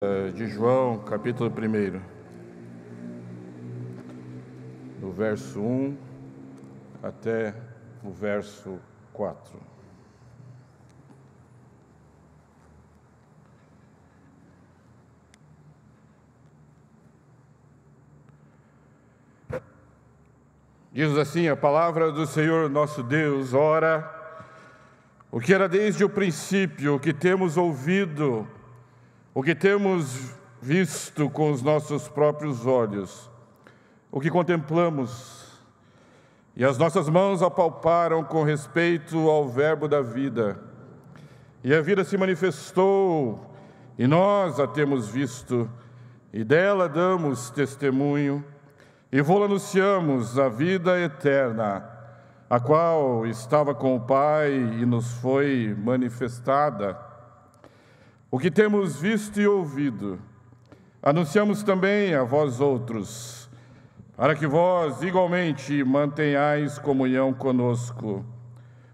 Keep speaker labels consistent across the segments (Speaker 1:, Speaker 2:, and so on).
Speaker 1: De João, capítulo 1, do verso 1 até o verso 4. Diz assim a palavra do Senhor nosso Deus: ora, o que era desde o princípio, o que temos ouvido, o que temos visto com os nossos próprios olhos, o que contemplamos, e as nossas mãos apalparam com respeito ao Verbo da vida. E a vida se manifestou, e nós a temos visto, e dela damos testemunho, e vô-la anunciamos, a vida eterna, a qual estava com o Pai e nos foi manifestada. O que temos visto e ouvido, anunciamos também a vós outros, para que vós igualmente mantenhais comunhão conosco.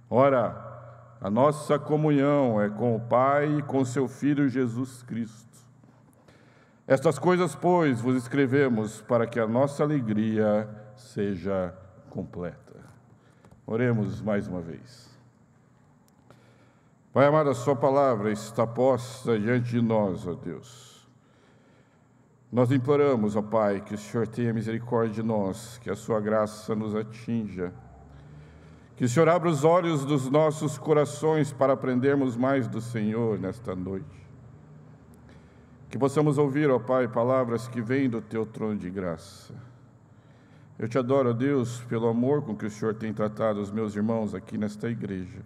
Speaker 1: Ora, a nossa comunhão é com o Pai e com seu Filho Jesus Cristo. Estas coisas, pois, vos escrevemos para que a nossa alegria seja completa. Oremos mais uma vez. Pai amado, a sua palavra está posta diante de nós, ó Deus. Nós imploramos, ó Pai, que o Senhor tenha misericórdia de nós, que a sua graça nos atinja, que o Senhor abra os olhos dos nossos corações para aprendermos mais do Senhor nesta noite. Que possamos ouvir, ó Pai, palavras que vêm do teu trono de graça. Eu te adoro, ó Deus, pelo amor com que o Senhor tem tratado os meus irmãos aqui nesta igreja.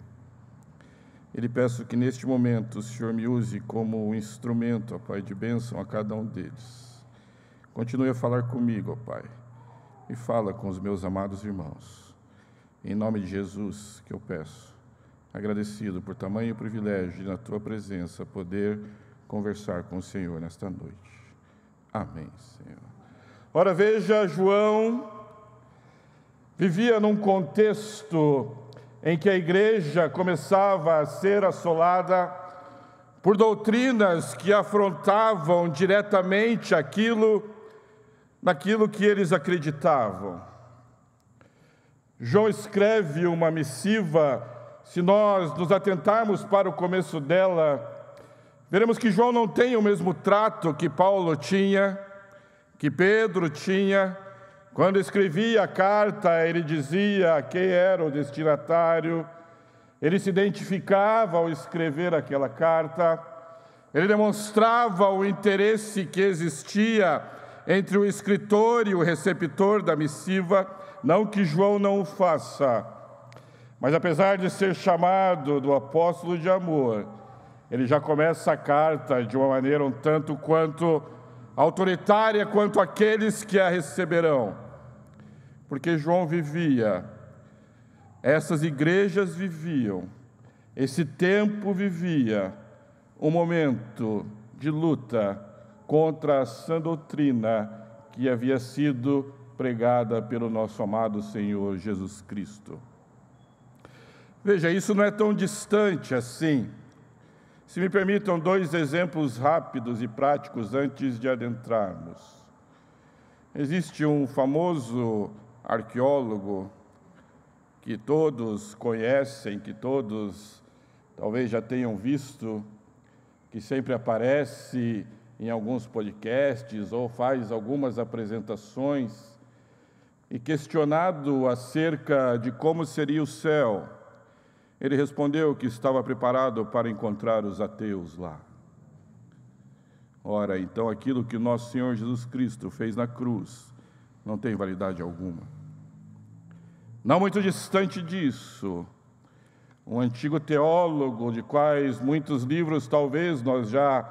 Speaker 1: E lhe peço que neste momento o Senhor me use como um instrumento, ó Pai, de bênção a cada um deles. Continue a falar comigo, ó Pai, e fala com os meus amados irmãos. Em nome de Jesus que eu peço, agradecido por tamanho privilégio de na tua presença poder conversar com o Senhor nesta noite. Amém, Senhor. Ora, veja, João vivia num contexto em que a igreja começava a ser assolada por doutrinas que afrontavam diretamente naquilo que eles acreditavam. João escreve uma missiva. Se nós nos atentarmos para o começo dela, veremos que João não tem o mesmo trato que Paulo tinha, que Pedro tinha. Quando escrevia a carta, ele dizia quem era o destinatário, ele se identificava ao escrever aquela carta, ele demonstrava o interesse que existia entre o escritor e o receptor da missiva, não que João não o faça, mas apesar de ser chamado do apóstolo de amor, ele já começa a carta de uma maneira um tanto quanto autoritária quanto aqueles que a receberão. Porque João vivia, essas igrejas viviam, esse tempo vivia um momento de luta contra a sã doutrina que havia sido pregada pelo nosso amado Senhor Jesus Cristo. Veja, isso não é tão distante assim. Se me permitam 2 exemplos rápidos e práticos antes de adentrarmos. Existe um famoso arqueólogo que todos conhecem, que todos talvez já tenham visto, que sempre aparece em alguns podcasts ou faz algumas apresentações, e questionado acerca de como seria o céu, ele respondeu que estava preparado para encontrar os ateus lá. Ora, então aquilo que nosso Senhor Jesus Cristo fez na cruz não tem validade alguma. Não muito distante disso, um antigo teólogo, de quais muitos livros talvez nós já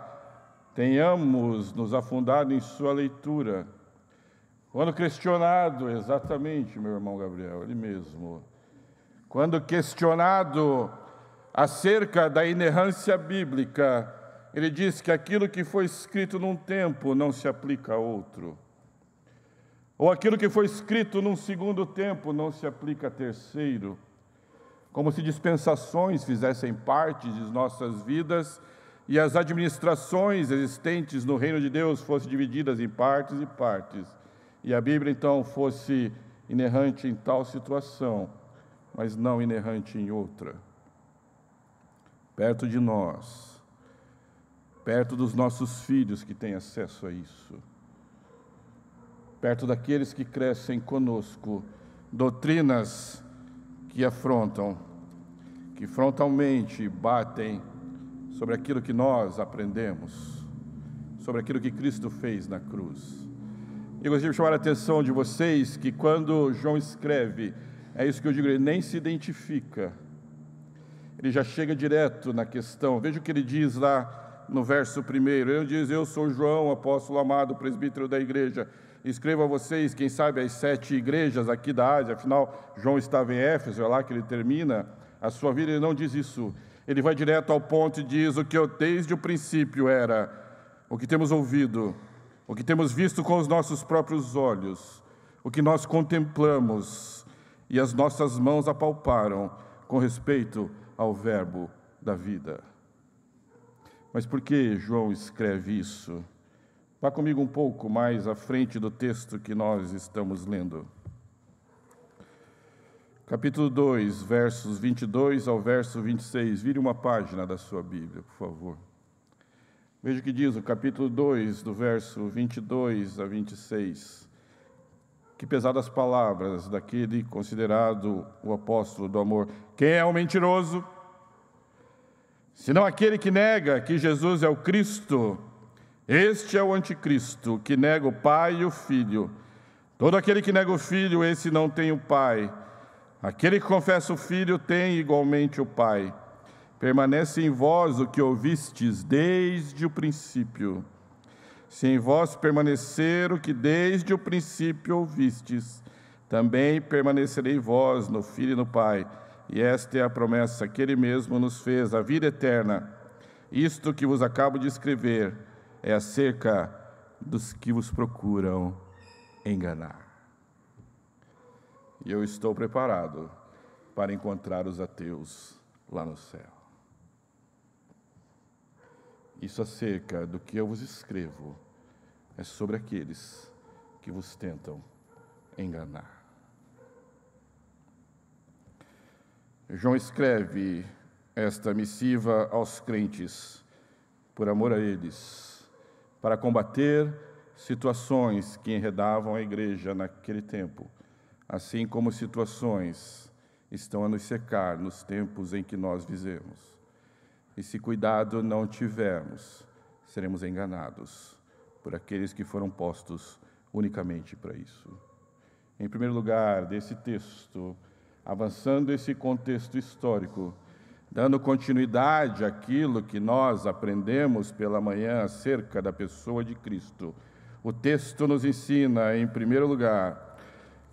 Speaker 1: tenhamos nos afundado em sua leitura, quando questionado, exatamente, meu irmão Gabriel, ele mesmo, quando questionado acerca da inerrância bíblica, ele diz que aquilo que foi escrito num tempo não se aplica a outro. Ou aquilo que foi escrito num segundo tempo não se aplica a terceiro. Como se dispensações fizessem parte de nossas vidas e as administrações existentes no reino de Deus fossem divididas em partes e partes, e a Bíblia então fosse inerrante em tal situação, mas não inerrante em outra. Perto de nós, perto dos nossos filhos que têm acesso a isso, perto daqueles que crescem conosco, doutrinas que afrontam, que frontalmente batem sobre aquilo que nós aprendemos, sobre aquilo que Cristo fez na cruz. Eu gostaria de chamar a atenção de vocês que quando João escreve, é isso que eu digo, ele nem se identifica, ele já chega direto na questão. Veja o que ele diz lá no verso 1, ele diz: eu sou João, apóstolo amado, presbítero da igreja, escrevo a vocês, quem sabe, as 7 igrejas aqui da Ásia. Afinal, João estava em Éfeso, é lá que ele termina a sua vida. Ele não diz isso, ele vai direto ao ponto e diz: o que eu desde o princípio era, o que temos ouvido, o que temos visto com os nossos próprios olhos, o que nós contemplamos e as nossas mãos apalparam com respeito ao verbo da vida. Mas por que João escreve isso? Vá comigo um pouco mais à frente do texto que nós estamos lendo. Capítulo 2, versos 22 ao verso 26. Vire uma página da sua Bíblia, por favor. Veja o que diz o capítulo 2, do verso 22 a 26. Que pesadas palavras daquele considerado o apóstolo do amor. Quem é o mentiroso? Senão aquele que nega que Jesus é o Cristo. Este é o anticristo, que nega o Pai e o Filho. Todo aquele que nega o Filho, esse não tem o Pai. Aquele que confessa o Filho tem igualmente o Pai. Permanece em vós o que ouvistes desde o princípio. Se em vós permanecer o que desde o princípio ouvistes, também permanecerei vós no Filho e no Pai. E esta é a promessa que Ele mesmo nos fez, a vida eterna. Isto que vos acabo de escrever é acerca dos que vos procuram enganar. E eu estou preparado para encontrar os ateus lá no céu. Isso acerca do que eu vos escrevo é sobre aqueles que vos tentam enganar. João escreve esta missiva aos crentes por amor a eles, para combater situações que enredavam a igreja naquele tempo, assim como situações estão a nos cercar nos tempos em que nós vivemos. E se cuidado não tivermos, seremos enganados por aqueles que foram postos unicamente para isso. Em primeiro lugar, desse texto, avançando esse contexto histórico, dando continuidade àquilo que nós aprendemos pela manhã acerca da pessoa de Cristo, o texto nos ensina, em primeiro lugar,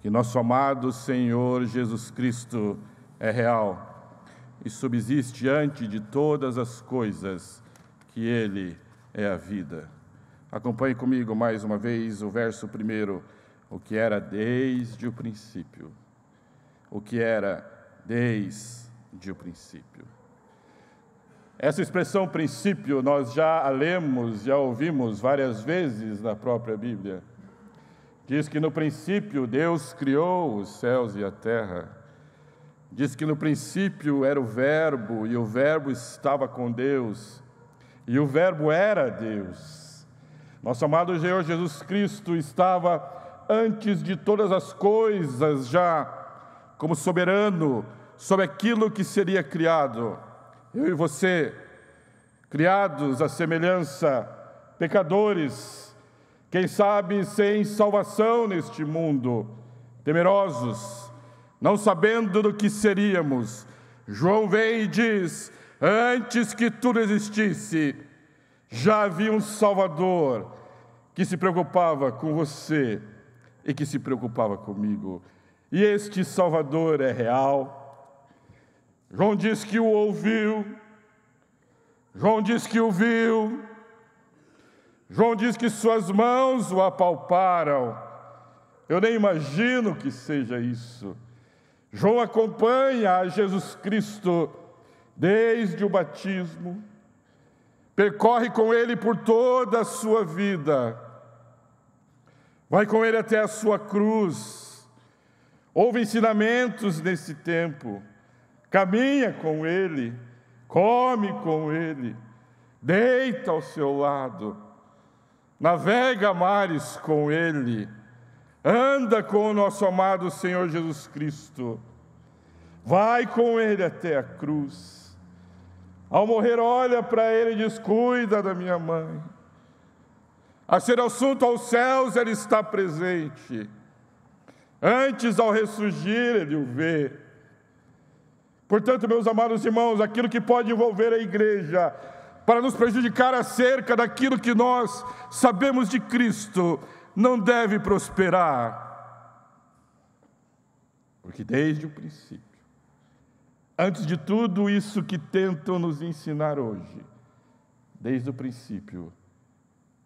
Speaker 1: que nosso amado Senhor Jesus Cristo é real e subsiste antes de todas as coisas, que Ele é a vida. Acompanhe comigo mais uma vez o verso 1, o que era desde o princípio. O que era desde o princípio. Essa expressão princípio nós já a lemos, já ouvimos várias vezes na própria Bíblia. Diz que no princípio Deus criou os céus e a terra. Diz que no princípio era o Verbo, e o Verbo estava com Deus, e o Verbo era Deus. Nosso amado Senhor Jesus Cristo estava antes de todas as coisas, já como soberano sobre aquilo que seria criado. Eu e você, criados à semelhança, pecadores, quem sabe sem salvação neste mundo, temerosos, não sabendo do que seríamos. João vem e diz: antes que tudo existisse, já havia um Salvador que se preocupava com você e que se preocupava comigo. E este Salvador é real. João diz que o ouviu, João diz que o viu, João diz que suas mãos o apalparam. Eu nem imagino que seja isso. João acompanha a Jesus Cristo desde o batismo, percorre com Ele por toda a sua vida, vai com Ele até a sua cruz, ouve ensinamentos nesse tempo, caminha com Ele, come com Ele, deita ao seu lado, navega mares com Ele, anda com o nosso amado Senhor Jesus Cristo, vai com Ele até a cruz. Ao morrer, olha para Ele e diz: cuida da minha mãe. A ser assunto aos céus, Ele está presente. Antes, ao ressurgir, Ele o vê. Portanto, meus amados irmãos, aquilo que pode envolver a igreja para nos prejudicar acerca daquilo que nós sabemos de Cristo, não deve prosperar. Porque desde o princípio, antes de tudo isso que tentam nos ensinar hoje, desde o princípio,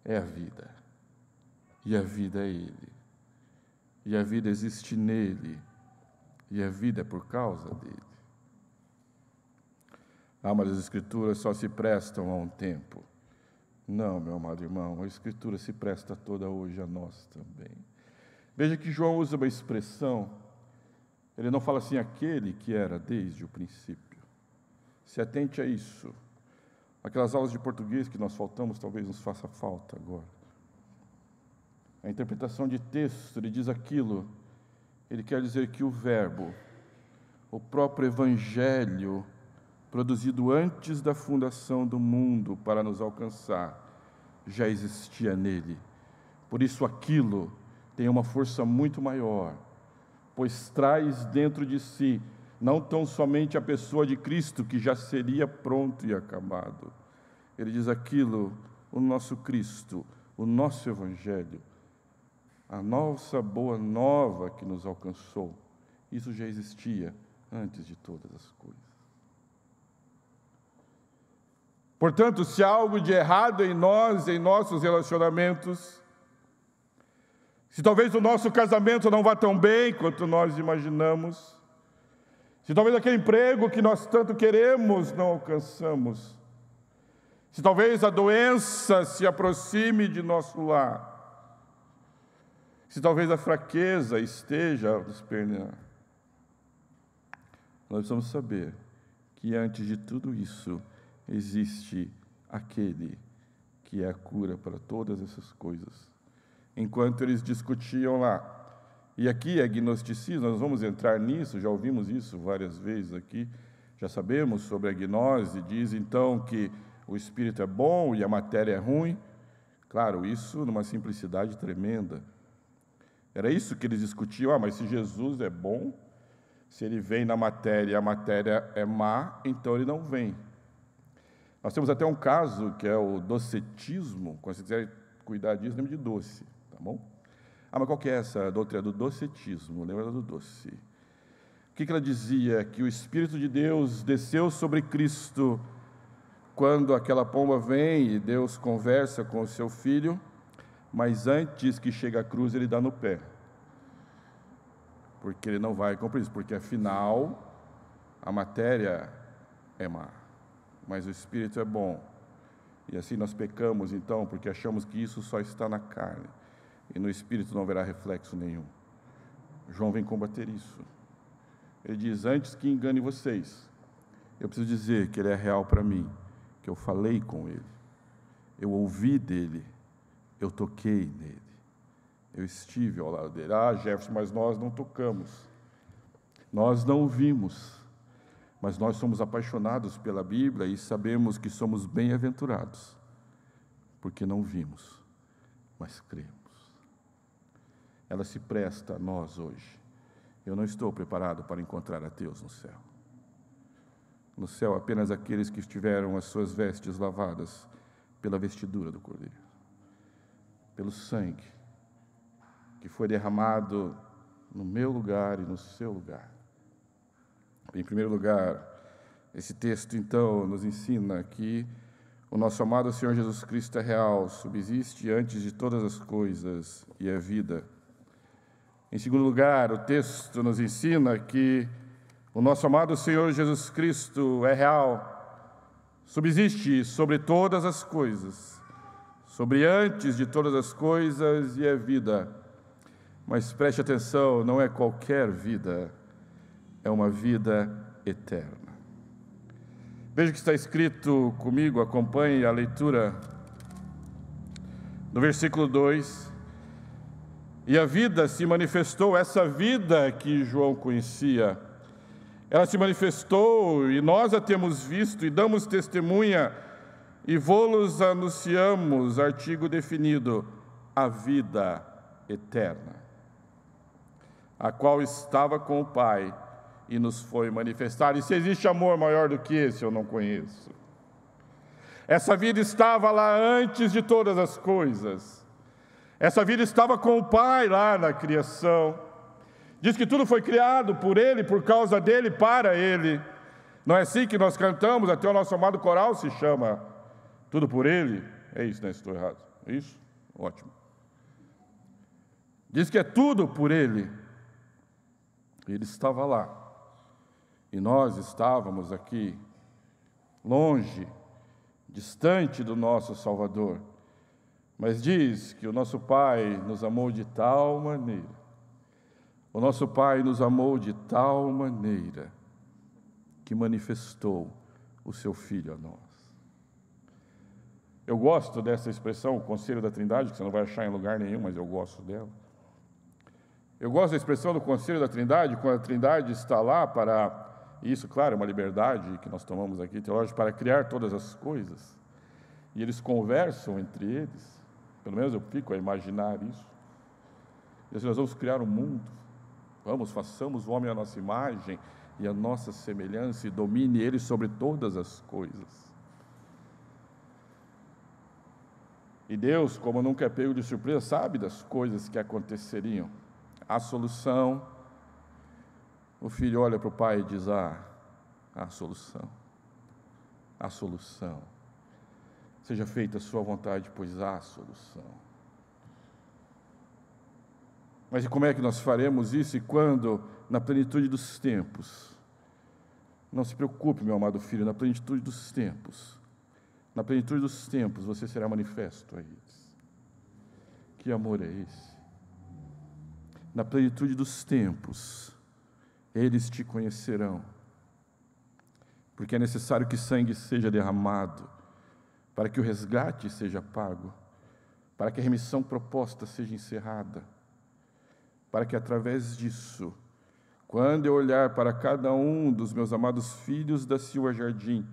Speaker 1: é a vida. E a vida é Ele. E a vida existe nele. E a vida é por causa dele. Mas as Escrituras só se prestam a um tempo. Não, meu amado irmão, a Escritura se presta toda hoje a nós também. Veja que João usa uma expressão, ele não fala assim, aquele que era desde o princípio. Se atente a isso. Aquelas aulas de português que nós faltamos, talvez nos faça falta agora. A interpretação de texto, ele diz aquilo, ele quer dizer que o verbo, o próprio evangelho, produzido antes da fundação do mundo para nos alcançar, já existia nele. Por isso aquilo tem uma força muito maior, pois traz dentro de si não tão somente a pessoa de Cristo, que já seria pronto e acabado. Ele diz aquilo, o nosso Cristo, o nosso Evangelho, a nossa boa nova que nos alcançou, isso já existia antes de todas as coisas. Portanto, se há algo de errado em nós, em nossos relacionamentos, se talvez o nosso casamento não vá tão bem quanto nós imaginamos, se talvez aquele emprego que nós tanto queremos não alcançamos, se talvez a doença se aproxime de nosso lar, se talvez a fraqueza esteja a nos permear, nós precisamos saber que antes de tudo isso, existe aquele que é a cura para todas essas coisas. Enquanto eles discutiam lá, e aqui é gnosticismo, nós vamos entrar nisso, já ouvimos isso várias vezes aqui, já sabemos sobre a gnose, diz então que o espírito é bom e a matéria é ruim. Claro, isso numa simplicidade tremenda. Era isso que eles discutiam, mas se Jesus é bom, se ele vem na matéria e a matéria é má, então ele não vem. Nós temos até um caso que é o docetismo, quando você quiser cuidar disso, lembre de doce, tá bom? Mas qual que é essa doutrina do docetismo? Lembra do doce? O que ela dizia? Que o Espírito de Deus desceu sobre Cristo quando aquela pomba vem e Deus conversa com o seu filho, mas antes que chegue à cruz ele dá no pé. Porque ele não vai cumprir isso, porque afinal a matéria é má. Mas o Espírito é bom. E assim nós pecamos, então, porque achamos que isso só está na carne. E no Espírito não haverá reflexo nenhum. João vem combater isso. Ele diz, antes que engane vocês, eu preciso dizer que ele é real para mim, que eu falei com ele, eu ouvi dele, eu toquei nele, eu estive ao lado dele. Jefferson, mas nós não tocamos, nós não vimos. Mas nós somos apaixonados pela Bíblia e sabemos que somos bem-aventurados, porque não vimos, mas cremos. Ela se presta a nós hoje. Eu não estou preparado para encontrar ateus no céu. No céu, apenas aqueles que tiveram as suas vestes lavadas pela vestidura do Cordeiro, pelo sangue que foi derramado no meu lugar e no seu lugar. Em primeiro lugar, esse texto, então, nos ensina que o nosso amado Senhor Jesus Cristo é real, subsiste antes de todas as coisas e é vida. Em segundo lugar, o texto nos ensina que o nosso amado Senhor Jesus Cristo é real, subsiste sobre todas as coisas, sobre antes de todas as coisas e é vida. Mas preste atenção, não é qualquer vida, é uma vida eterna. Veja o que está escrito comigo, acompanhe a leitura no versículo 2. E a vida se manifestou, essa vida que João conhecia, ela se manifestou e nós a temos visto e damos testemunha e vô-los anunciamos, artigo definido, a vida eterna, a qual estava com o Pai e nos foi manifestada. E se existe amor maior do que esse, eu não conheço. Essa vida estava lá antes de todas as coisas. Essa vida estava com o Pai lá na criação. Diz que tudo foi criado por Ele, por causa dEle, para Ele. Não é assim que nós cantamos? Até o nosso amado coral se chama Tudo por Ele. É isso, né? Estou errado. É isso? Ótimo. Diz que é tudo por Ele. Ele estava lá. E nós estávamos aqui, longe, distante do nosso Salvador. Mas diz que o nosso Pai nos amou de tal maneira, o nosso Pai nos amou de tal maneira, que manifestou o seu Filho a nós. Eu gosto dessa expressão, o Conselho da Trindade, que você não vai achar em lugar nenhum, mas eu gosto dela. Eu gosto da expressão do Conselho da Trindade, quando a Trindade está lá para, isso, claro, é uma liberdade que nós tomamos aqui, teológica, para criar todas as coisas, e eles conversam entre eles. Pelo menos eu fico a imaginar isso. E assim, nós vamos criar um mundo. Vamos, façamos o homem à nossa imagem e à nossa semelhança e domine ele sobre todas as coisas. E Deus, como nunca é pego de surpresa, sabe das coisas que aconteceriam. A solução, o filho olha para o pai e diz, a solução. A solução. Seja feita a sua vontade, pois há solução. Mas e como é que nós faremos isso? E quando, na plenitude dos tempos, não se preocupe, meu amado filho, na plenitude dos tempos, você será manifesto a eles. Que amor é esse? Na plenitude dos tempos, eles te conhecerão, porque é necessário que sangue seja derramado, para que o resgate seja pago, para que a remissão proposta seja encerrada, para que através disso, quando eu olhar para cada um dos meus amados filhos da Silva Jardim,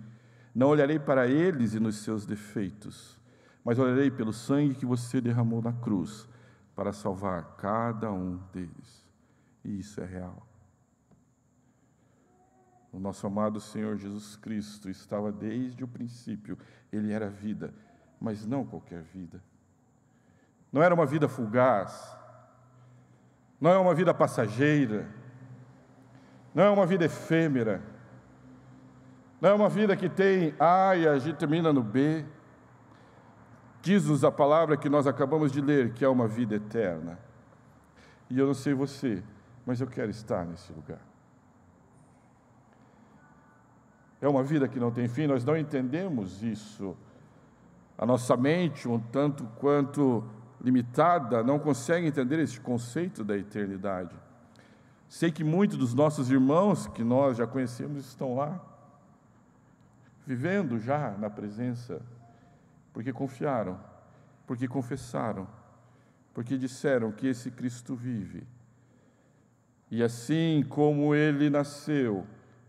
Speaker 1: não olharei para eles e nos seus defeitos, mas olharei pelo sangue que você derramou na cruz, para salvar cada um deles. E isso é real. O nosso amado Senhor Jesus Cristo estava desde o princípio. Ele era vida, mas não qualquer vida. Não era uma vida fugaz, não é uma vida passageira, não é uma vida efêmera, não é uma vida que tem A e a gente termina no B. Diz-nos a palavra que nós acabamos de ler, que é uma vida eterna. E eu não sei você, mas eu quero estar nesse lugar. É uma vida que não tem fim, nós não entendemos isso. A nossa mente, um tanto quanto limitada, não consegue entender esse conceito da eternidade. Sei que muitos dos nossos irmãos que nós já conhecemos estão lá, vivendo já na presença, porque confiaram, porque confessaram, porque disseram que esse Cristo vive. E assim como Ele nasceu,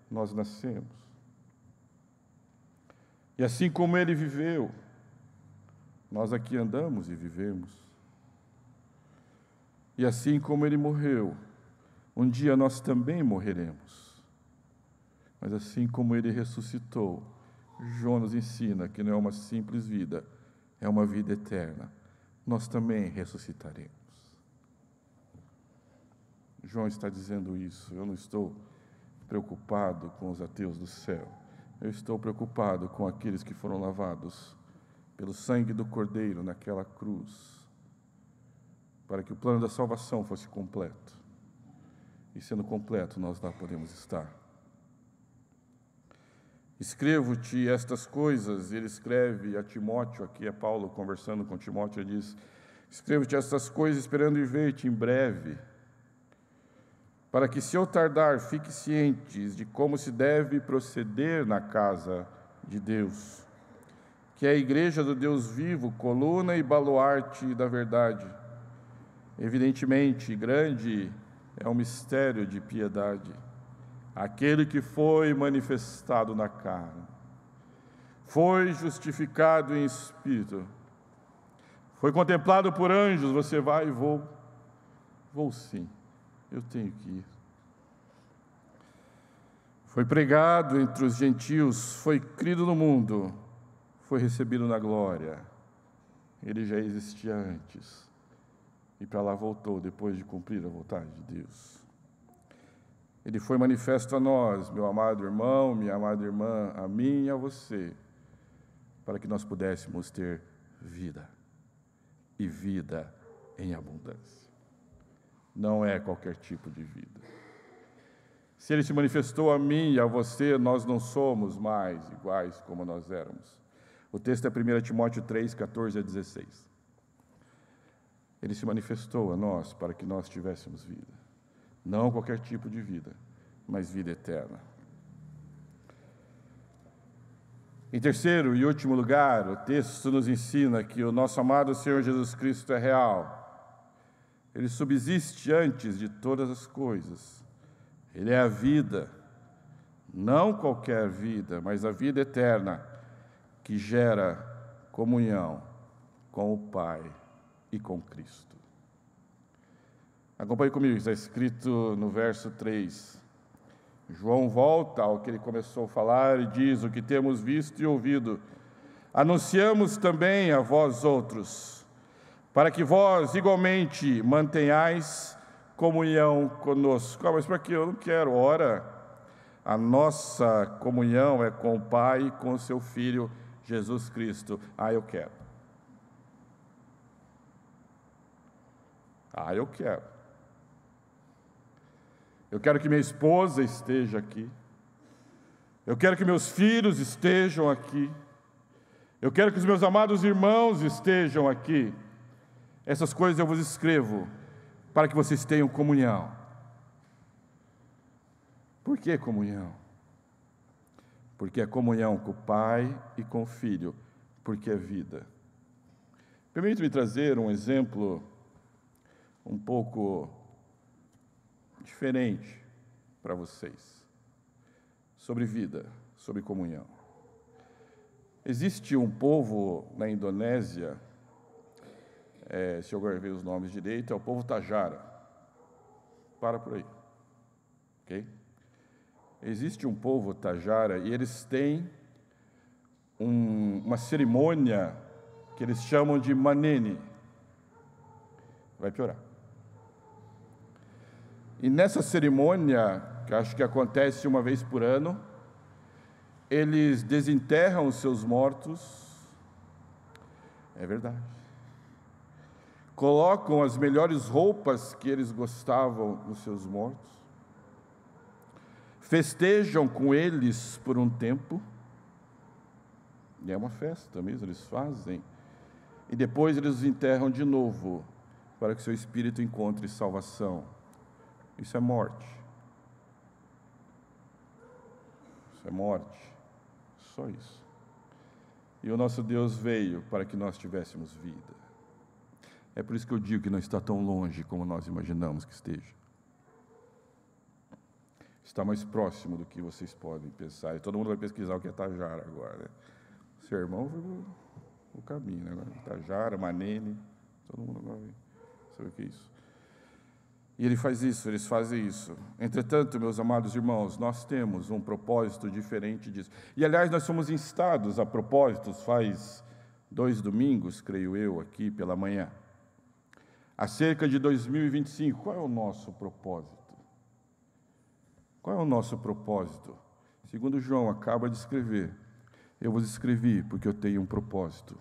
Speaker 1: nós nascemos. E assim como Ele viveu, nós aqui andamos e vivemos. E assim como Ele morreu, um dia nós também morreremos. Mas assim como Ele ressuscitou, João nos ensina que não é uma simples vida, é uma vida eterna. Nós também ressuscitaremos. João está dizendo isso. Eu não estou preocupado com os ateus do céu. Eu estou preocupado com aqueles que foram lavados pelo sangue do Cordeiro naquela cruz, para que o plano da salvação fosse completo. E sendo completo, nós lá podemos estar. Escrevo-te estas coisas, ele escreve a Timóteo, aqui é Paulo conversando com Timóteo, ele diz: escrevo-te estas coisas esperando ir ver-te em breve, para que, se eu tardar, fique cientes de como se deve proceder na casa de Deus, que é a igreja do Deus vivo, coluna e baluarte da verdade. Evidentemente, grande é o mistério de piedade. Aquele que foi manifestado na carne, foi justificado em espírito, foi contemplado por anjos. Você vai? Vou sim, eu tenho que ir. Foi pregado entre os gentios, foi crido no mundo, foi recebido na glória. Ele já existia antes e para lá voltou depois de cumprir a vontade de Deus. Ele foi manifesto a nós, meu amado irmão, minha amada irmã, a mim e a você, para que nós pudéssemos ter vida, e vida em abundância. Não é qualquer tipo de vida. Se Ele se manifestou a mim e a você, nós não somos mais iguais como nós éramos. O texto é 1 Timóteo 3, 14 a 16. Ele se manifestou a nós para que nós tivéssemos vida. Não qualquer tipo de vida, mas vida eterna. Em terceiro e último lugar, o texto nos ensina que o nosso amado Senhor Jesus Cristo é real. Ele subsiste antes de todas as coisas. Ele é a vida, não qualquer vida, mas a vida eterna, que gera comunhão com o Pai e com Cristo. Acompanhe comigo, está escrito no verso 3. João volta ao que ele começou a falar e diz: o que temos visto e ouvido, anunciamos também a vós outros, para que vós igualmente mantenhais comunhão conosco. Mas para que eu não quero? Ora, a nossa comunhão é com o Pai e com o seu Filho, Jesus Cristo. Eu quero. Eu quero. Eu quero que minha esposa esteja aqui. Eu quero que meus filhos estejam aqui. Eu quero que os meus amados irmãos estejam aqui. Essas coisas eu vos escrevo para que vocês tenham comunhão. Por que comunhão? Porque é comunhão com o Pai e com o Filho, porque é vida. Permite-me trazer um exemplo um pouco diferente para vocês, sobre vida, sobre comunhão. Existe um povo na Indonésia, se eu guardei os nomes direito, é o povo Tajara. Para por aí, ok? Existe um povo Tajara e eles têm uma cerimônia que eles chamam de Manene. Vai piorar. E nessa cerimônia, que acho que acontece uma vez por ano, eles desenterram os seus mortos, é verdade, colocam as melhores roupas que eles gostavam nos seus mortos, festejam com eles por um tempo, e é uma festa mesmo, eles fazem, e depois eles os enterram de novo, para que seu espírito encontre salvação. Isso é morte. Isso é morte. Só isso. E o nosso Deus veio para que nós tivéssemos vida. É por isso que eu digo que não está tão longe como nós imaginamos que esteja. Está mais próximo do que vocês podem pensar. E todo mundo vai pesquisar o que é Tajara agora, né? Seu irmão foi o caminho, né? Agora, Tajara, Manene, todo mundo agora vai saber o que é isso. E ele faz isso, eles fazem isso. Entretanto, meus amados irmãos, nós temos um propósito diferente disso. E, aliás, nós somos instados a propósitos faz 2 domingos, creio eu, aqui pela manhã. Acerca de 2025, qual é o nosso propósito? Qual é o nosso propósito? Segundo João acaba de escrever, eu vos escrevi porque eu tenho um propósito,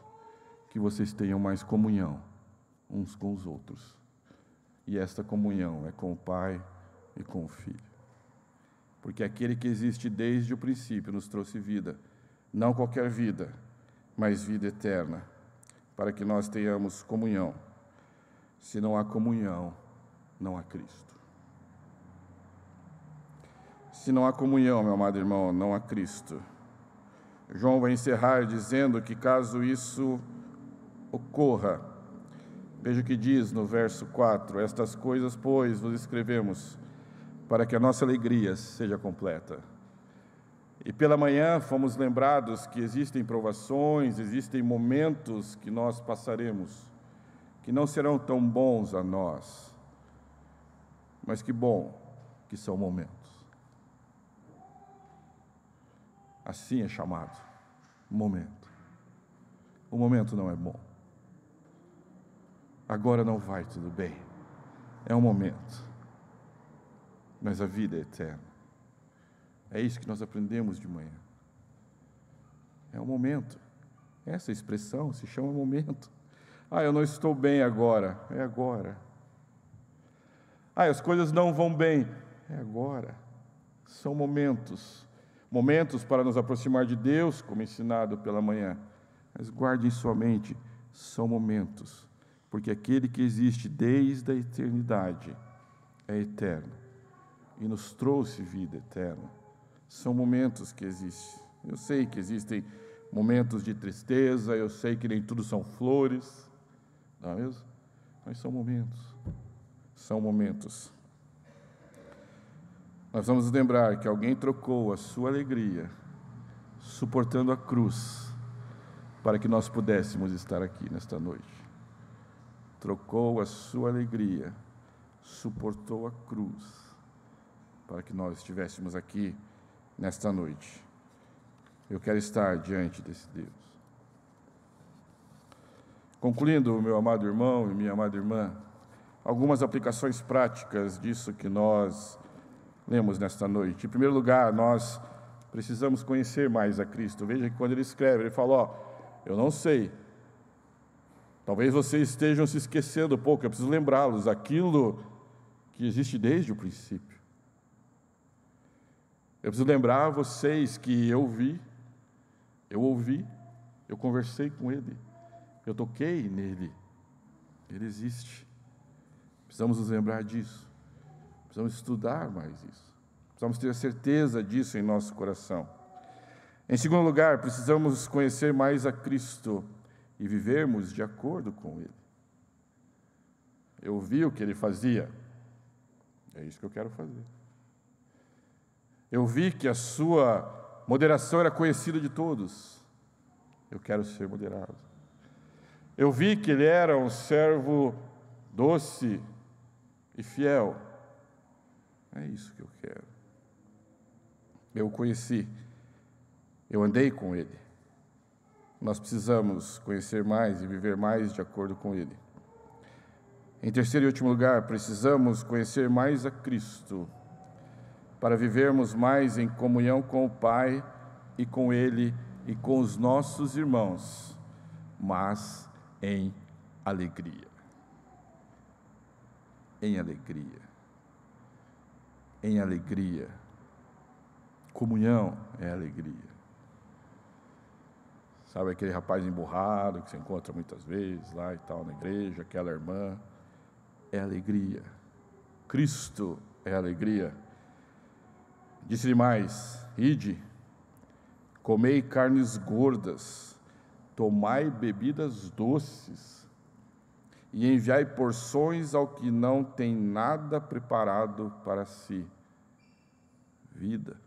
Speaker 1: que vocês tenham mais comunhão uns com os outros. E esta comunhão é com o Pai e com o Filho. porque aquele que existe desde o princípio nos trouxe vida, não qualquer vida, mas vida eterna, para que nós tenhamos comunhão. Se não há comunhão, não há Cristo. Se não há comunhão, meu amado irmão, não há Cristo. João vai encerrar dizendo que caso isso ocorra, veja o que diz no verso 4: estas coisas, pois, vos escrevemos, para que a nossa alegria seja completa. E pela manhã fomos lembrados que existem provações, existem momentos que nós passaremos, que não serão tão bons a nós, mas que bom que são momentos. Assim é chamado, momento. O momento não é bom. Agora não vai tudo bem. É um momento. Mas a vida é eterna. É isso que nós aprendemos de manhã. É um momento. Essa expressão se chama momento. Eu não estou bem agora. É agora. As coisas não vão bem. É agora. São momentos. Momentos para nos aproximar de Deus, como ensinado pela manhã. Mas guarde em sua mente, são momentos. Porque aquele que existe desde a eternidade é eterno. E nos trouxe vida eterna. São momentos que existem. Eu sei que existem momentos de tristeza, eu sei que nem tudo são flores, não é mesmo? Mas são momentos. São momentos. Nós vamos lembrar que alguém trocou a sua alegria, suportando a cruz, para que nós pudéssemos estar aqui nesta noite. Trocou a sua alegria, suportou a cruz, para que nós estivéssemos aqui nesta noite. Eu quero estar diante desse Deus. Concluindo, meu amado irmão e minha amada irmã, algumas aplicações práticas disso que nós lemos nesta noite. Em primeiro lugar, nós precisamos conhecer mais a Cristo. Veja que quando ele escreve, ele fala, eu não sei, talvez vocês estejam se esquecendo um pouco, eu preciso lembrá-los, aquilo que existe desde o princípio. Eu preciso lembrar vocês que eu ouvi, eu conversei com ele, eu toquei nele, ele existe. Precisamos nos lembrar disso. Precisamos estudar mais isso. Precisamos ter a certeza disso em nosso coração. Em segundo lugar, precisamos conhecer mais a Cristo e vivermos de acordo com Ele. Eu vi o que Ele fazia. É isso que eu quero fazer. Eu vi que a sua moderação era conhecida de todos. Eu quero ser moderado. Eu vi que Ele era um servo doce e fiel. É isso que eu quero. Eu o conheci, eu andei com Ele. Nós precisamos conhecer mais e viver mais de acordo com Ele. Em terceiro e último lugar, precisamos conhecer mais a Cristo, para vivermos mais em comunhão com o Pai e com Ele e com os nossos irmãos, mas em alegria. Em alegria. Em alegria. Comunhão é alegria. Sabe aquele rapaz emburrado que você encontra muitas vezes lá e tal na igreja, aquela irmã? É alegria. Cristo é alegria. Disse-lhe mais: ide, comei carnes gordas, tomai bebidas doces, e enviai porções ao que não tem nada preparado para si. Vida.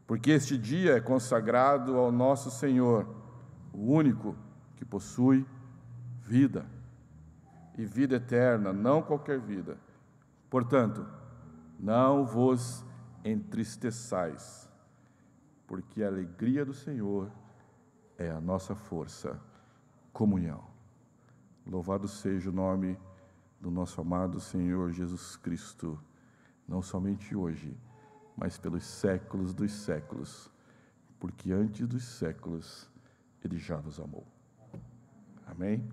Speaker 1: Porque este dia é consagrado ao nosso Senhor, o único que possui vida, e vida eterna, não qualquer vida. Portanto, não vos entristeçais, porque a alegria do Senhor é a nossa força. Comunhão. Louvado seja o nome do nosso amado Senhor Jesus Cristo, não somente hoje, mas pelos séculos dos séculos, porque antes dos séculos Ele já nos amou. Amém?